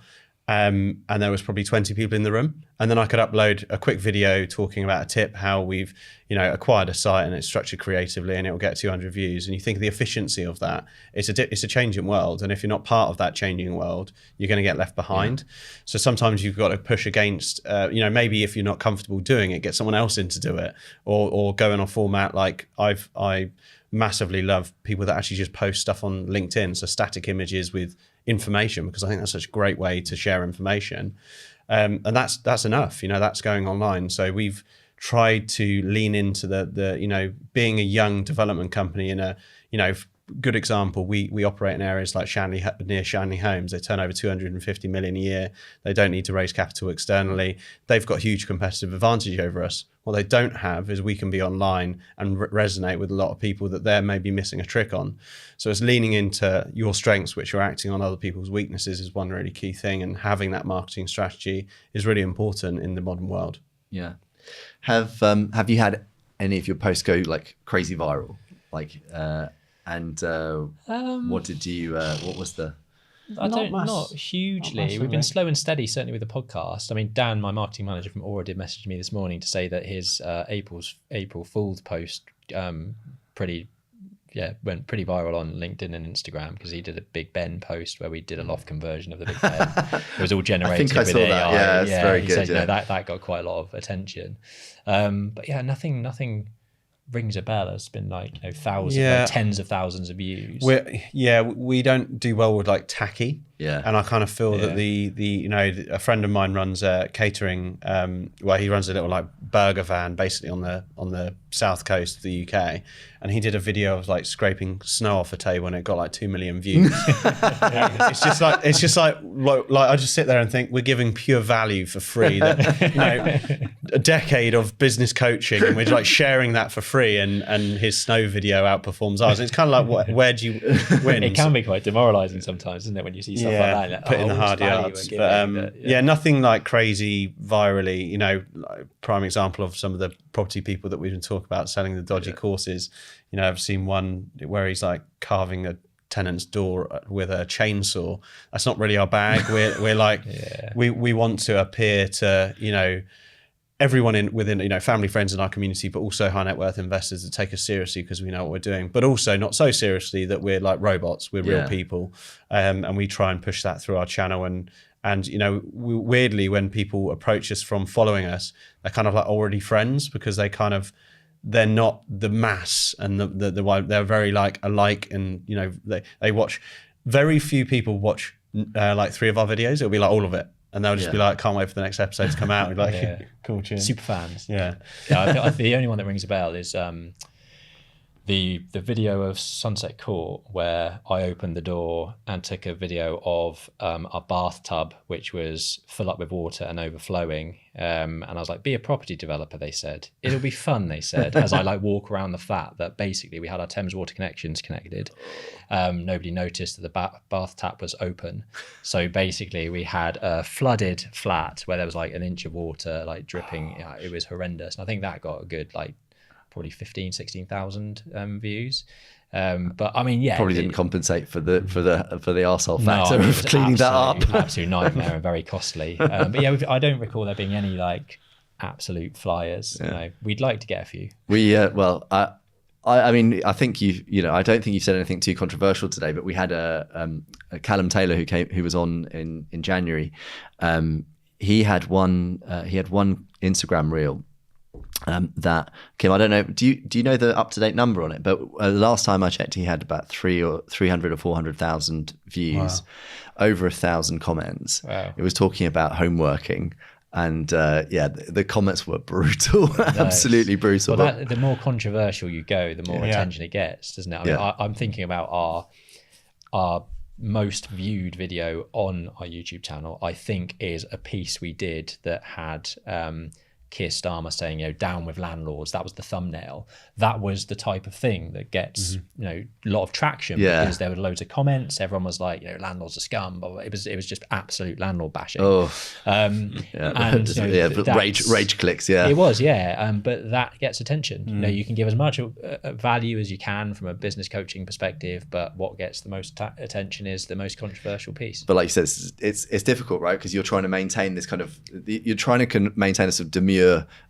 A: and there was probably 20 people in the room. And then I could upload a quick video talking about a tip, how we've, acquired a site and it's structured creatively and it will get 200 views. And you think of the efficiency of that. It's a changing world. And if you're not part of that changing world, you're going to get left behind. Yeah. So sometimes you've got to push against, maybe if you're not comfortable doing it, get someone else in to do it, or go in a format like I massively love people that actually just post stuff on LinkedIn. So static images with information, because I think that's such a great way to share information. And that's enough, that's going online. So we've tried to lean into the being a young development company in a, good example, we operate in areas like near Shanley Homes. They turn over 250 million a year. They don't need to raise capital externally. They've got huge competitive advantage over us. What they don't have is we can be online and resonate with a lot of people that they're maybe missing a trick on. So it's leaning into your strengths, which are acting on other people's weaknesses, is one really key thing. And having that marketing strategy is really important in the modern world.
C: Yeah. Have you had any of your posts go like crazy viral? What was the...
B: Not hugely. We've been slow and steady, certainly with the podcast. I mean, Dan, my marketing manager from Aura, did message me this morning to say that his April Fool's post went pretty viral on LinkedIn and Instagram, because he did a Big Ben post where we did a loft conversion of the Big Ben. It was all generated with AI.
C: That. Yeah, it's very good.
B: Said, that got quite a lot of attention. But yeah, nothing rings a bell. It's been thousands, tens of thousands of views.
A: We don't do well with tacky.
C: Yeah.
A: And I kind of feel that a friend of mine runs a catering, he runs a little burger van basically on the south coast of the UK, and he did a video of scraping snow off a table and it got 2 million views. It's just like I just sit there and think, we're giving pure value for free, that a decade of business coaching, and we're sharing that for free, and his snow video outperforms ours. It's kind of where do you win?
B: It can be quite demoralising sometimes, isn't it, when you see stuff like that,
A: put in the hard yards. But nothing crazy virally. Prime example of some of the property people that we've been talking about selling the dodgy courses. I've seen one where he's carving a tenant's door with a chainsaw. That's not really our bag. We want to appear to everyone within family, friends in our community, but also high net worth investors that take us seriously because we know what we're doing, but also not so seriously that we're like robots. We're real people, and we try and push that through our channel. And weirdly, when people approach us from following us, they're kind of already friends, because they're not the mass, and they're very alike, and they watch. Very few people watch 3 of our videos. It'll be all of it. And they'll just be can't wait for the next episode to come out. We're cool tune.
B: Super fans.
A: Yeah.
B: I think the only one that rings a bell is the video of Sunset Court, where I opened the door and took a video of our bathtub, which was full up with water and overflowing. And I was like, be a property developer, they said. It'll be fun, they said, as I walk around the flat, that basically we had our Thames water connections connected. Nobody noticed that the bath tap was open. So basically we had a flooded flat where there was 1 inch of water dripping. It was horrendous. And I think that got a good probably 15, 16,000 views. But I mean, yeah,
C: Probably didn't compensate for the arsehole factor
B: it
C: of
B: was
C: cleaning that up.
B: absolute nightmare and very costly. But yeah, I don't recall there being any like absolute flyers. You know, we'd like to get a few.
C: I mean, I think I don't think you've said anything too controversial today, but we had a Callum Taylor who was on in January. He had one Instagram reel that, Kim, I don't know, do you know the up-to-date number on it? But last time I checked, he had about 300 or 400,000 views, over 1,000 comments.
B: Wow.
C: It was talking about homeworking. And the comments were brutal, absolutely brutal.
B: Well, the more controversial you go, the more attention it gets, doesn't it? I mean, I'm thinking about our most viewed video on our YouTube channel, I think, is a piece we did that had Keir Starmer saying, down with landlords. That was the thumbnail. That was the type of thing that gets, a lot of traction because there were loads of comments. Everyone was like, landlords are scum. But it was just absolute landlord bashing.
C: Rage clicks. Yeah,
B: it was. But that gets attention. You can give as much value as you can from a business coaching perspective, but what gets the most attention is the most controversial piece.
C: But like you said, it's difficult, right? Because you're trying to maintain this kind of, you're trying to maintain a sort of demure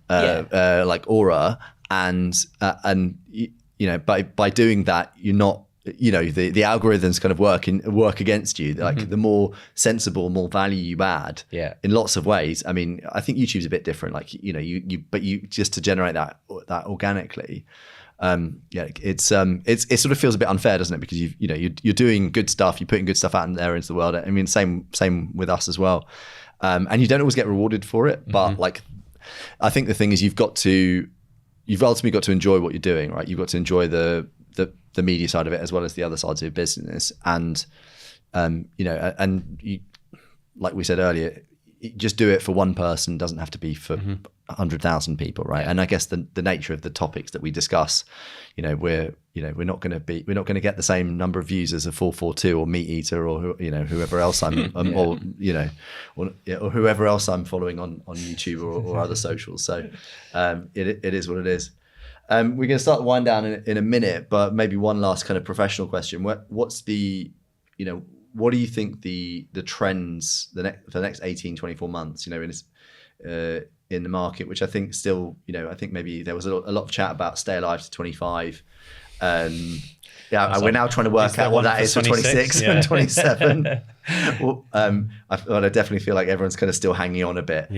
C: like aura, and by doing that, you're not, the algorithms kind of work against you. Like the more sensible, more value you add in lots of ways. I mean, I think YouTube's a bit different, like but you just to generate that organically. It sort of feels a bit unfair, doesn't it? Because you're doing good stuff, you're putting good stuff out there into the world. I mean, same with us as well. And you don't always get rewarded for it, but like, I think the thing is you've ultimately got to enjoy what you're doing, right? You've got to enjoy the media side of it as well as the other sides of your business. And, like we said earlier, just do it for one person, doesn't have to be for 100,000 people, right? And I guess the nature of the topics that we discuss, we're not going to get the same number of views as a 442 or Meat Eater or whoever else I'm or whoever else I'm following on YouTube or other socials. So it is what it is. We're going to start the wind down in a minute, but maybe one last kind of professional question. What's the what do you think the trends for the next 18, 24 months, in the market, which I think still, I think maybe there was a lot of chat about stay alive to 25. And we're now trying to work out what that is for 26 and 27. Well, I definitely feel like everyone's kind of still hanging on a bit.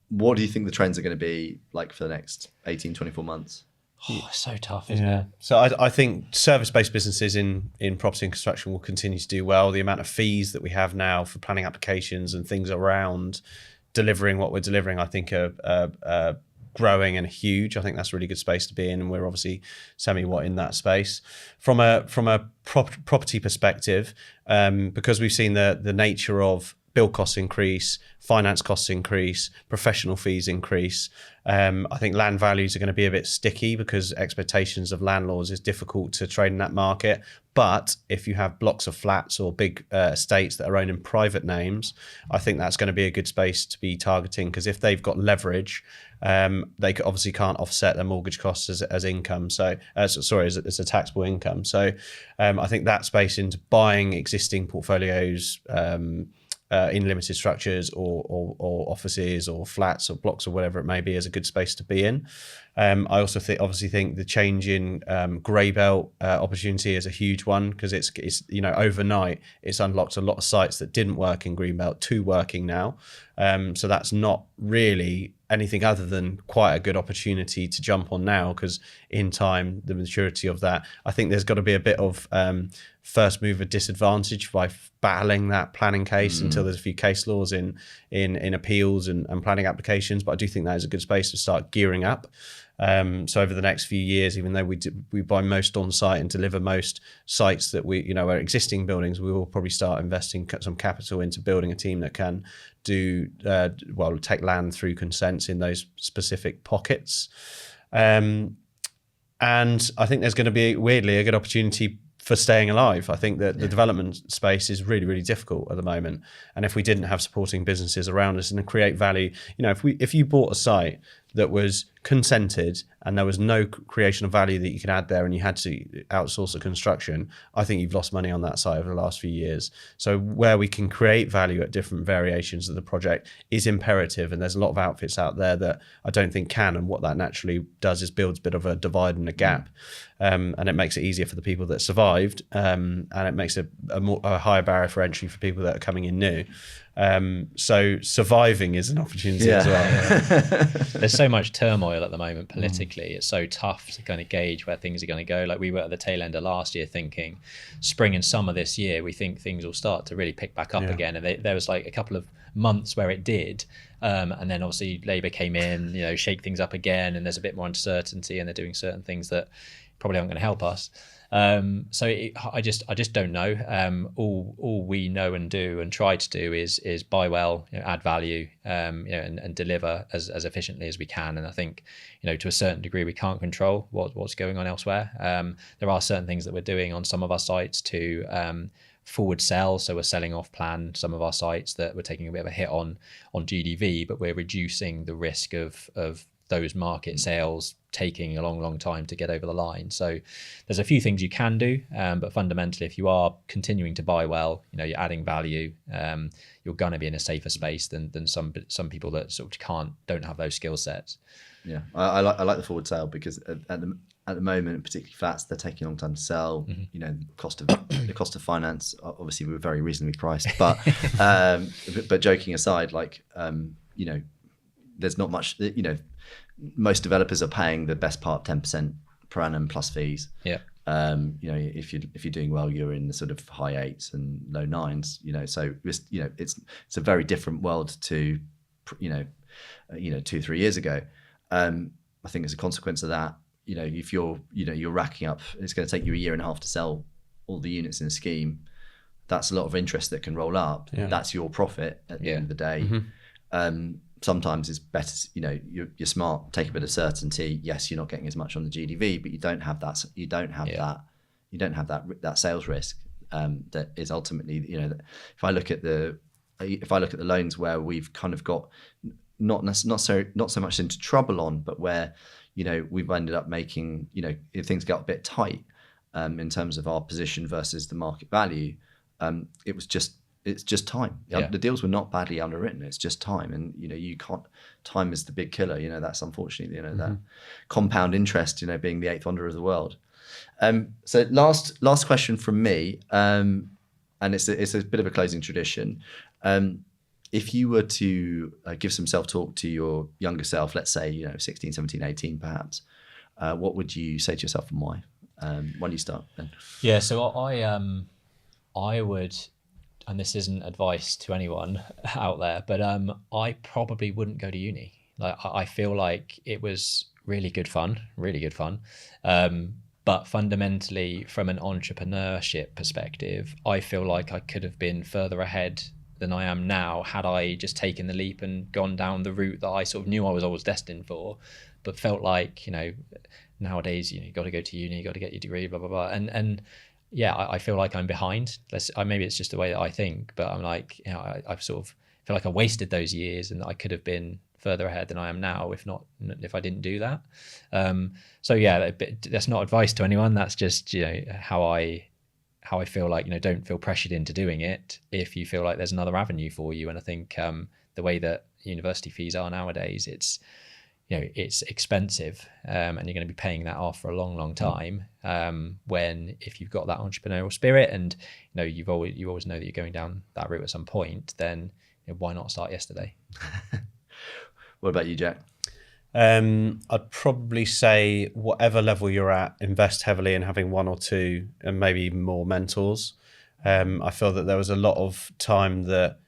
C: What do you think the trends are going to be like for the next 18, 24 months?
B: Oh, it's so tough, isn't it?
A: So I think service-based businesses in property and construction will continue to do well. The amount of fees that we have now for planning applications and things around delivering what we're delivering, I think are growing and huge. I think that's a really good space to be in, and we're obviously semi-what in that space. From a property perspective, because we've seen the nature of build costs increase, finance costs increase, professional fees increase. I think land values are going to be a bit sticky because expectations of landlords is difficult to trade in that market. But if you have blocks of flats or big estates that are owned in private names, I think that's going to be a good space to be targeting, because if they've got leverage, they obviously can't offset their mortgage costs as income. So, as a taxable income. So I think that space into buying existing portfolios, in limited structures or offices or flats or blocks or whatever it may be, is a good space to be in. I also think the change in grey belt opportunity is a huge one, because it's overnight it's unlocked a lot of sites that didn't work in green belt to working now. So that's not really anything other than quite a good opportunity to jump on now, because in time, the maturity of that, I think there's got to be a bit of first mover disadvantage by battling that planning case until there's a few case laws in appeals and planning applications. But I do think that is a good space to start gearing up. So over the next few years, even though we buy most on site and deliver most sites that are existing buildings, we will probably start investing some capital into building a team that can take land through consents in those specific pockets. And I think there's going to be weirdly a good opportunity for staying alive. I think that the development space is really, really difficult at the moment. And if we didn't have supporting businesses around us and create value, if you bought a site that was consented and there was no creation of value that you could add there, and you had to outsource the construction, I think you've lost money on that side over the last few years. So where we can create value at different variations of the project is imperative, and there's a lot of outfits out there that I don't think can, and what that naturally does is builds a bit of a divide and a gap, and it makes it easier for the people that survived, and it makes a higher barrier for entry for people that are coming in new. So surviving is an opportunity as well.
B: There's so much turmoil at the moment politically. It's so tough to kind of gauge where things are going to go. Like, we were at the tail end of last year thinking spring and summer this year, we think things will start to really pick back up again. And there was like a couple of months where it did. And then obviously Labour came in, shake things up again, and there's a bit more uncertainty, and they're doing certain things that probably aren't going to help us. I just don't know. All we know and do and try to do is buy well, add value, and deliver as efficiently as we can. And I think, to a certain degree, we can't control what's going on elsewhere. There are certain things that we're doing on some of our sites to forward sell. So we're selling off plan some of our sites that we're taking a bit of a hit on GDV, but we're reducing the risk of those market sales taking a long time to get over the line. So there's a few things you can do, but fundamentally, if you are continuing to buy well, you're adding value, you're going to be in a safer space than some people that sort of don't have those skill sets.
C: Yeah, I like the forward sale, because at the moment, particularly flats, they're taking a long time to sell. The cost of finance, obviously we're very reasonably priced, but but joking aside, there's not much. Most developers are paying the best part 10% per annum plus fees.
B: Yeah.
C: If you're doing well, you're in the sort of high 8s and low 9s. So it's a very different world to 2-3 years ago. I think as a consequence of that, if you're racking up, it's going to take you a year and a half to sell all the units in a scheme. That's a lot of interest that can roll up. Yeah. That's your profit at the end of the day. Sometimes it's better, you're smart, take a bit of certainty. Yes, you're not getting as much on the GDV, but you don't have that. You don't have that sales risk. That is ultimately, if I look at the loans where we've kind of got not so much into trouble on, but where we've ended up making if things got a bit tight in terms of our position versus the market value, it's just time. Yeah. The deals were not badly underwritten. It's just time, and you can't. Time is the big killer. That's unfortunately that compound interest. Being the eighth wonder of the world. So last question from me, and it's a bit of a closing tradition. If you were to give some self-talk to your younger self, let's say 16, 17, 18, perhaps, what would you say to yourself, and why? Why don't you start, Ben?
B: Yeah. So I would. And this isn't advice to anyone out there, but I probably wouldn't go to uni. Like, I feel like it was really good fun. But fundamentally, from an entrepreneurship perspective, I feel like I could have been further ahead than I am now had I just taken the leap and gone down the route that I sort of knew I was always destined for, but felt like, nowadays, you got to go to uni, you got to get your degree, blah, blah, blah. And yeah, I feel like I'm behind. Maybe it's just the way that I think, but I'm like, I sort of feel like I wasted those years, and I could have been further ahead than I am now if I didn't do that. So yeah, that's not advice to anyone. That's just how I feel like don't feel pressured into doing it if you feel like there's another avenue for you. And I think the way that university fees are nowadays, it's expensive, and you're going to be paying that off for a long time. When if you've got that entrepreneurial spirit, and you always know that you're going down that route at some point, then why not start yesterday?
C: What about you, Jack?
A: I'd probably say whatever level you're at, invest heavily in having one or two and maybe even more mentors. I feel that there was a lot of time that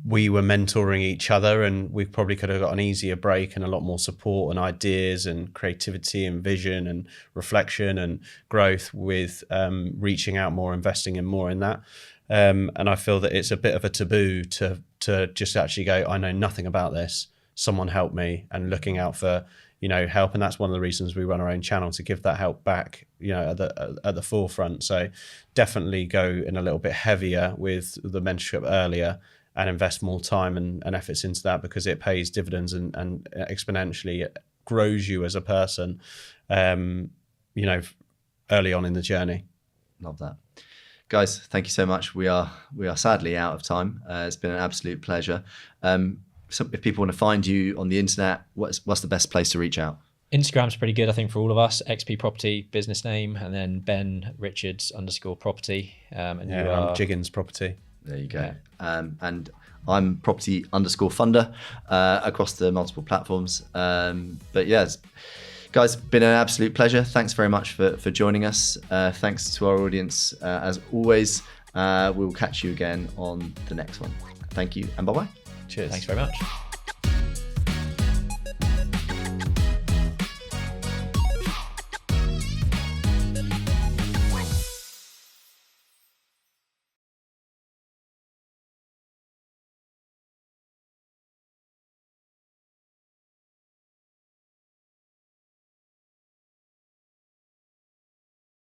A: we were mentoring each other, and we probably could have got an easier break and a lot more support and ideas and creativity and vision and reflection and growth with reaching out more, investing in more in that. And I feel that it's a bit of a taboo to just actually go, I know nothing about this, someone help me, and looking out for help. And that's one of the reasons we run our own channel, to give that help back at the forefront. So definitely go in a little bit heavier with the mentorship earlier. and invest more time and efforts into that, because it pays dividends and exponentially grows you as a person, early on in the journey.
C: Love that. Guys, thank you so much. We are sadly out of time. It's been an absolute pleasure. So if people want to find you on the internet, what's the best place to reach out?
B: Instagram's pretty good, I think, for all of us. XP Property, business name, and then Ben Richards _property. And
A: Yeah, I'm Jiggens Property.
C: There you go. And I'm property_funder across the multiple platforms. But yeah, guys, been an absolute pleasure. Thanks very much for joining us. Thanks to our audience. As always, we will catch you again on the next one. Thank you and bye-bye.
A: Cheers.
B: Thanks very much.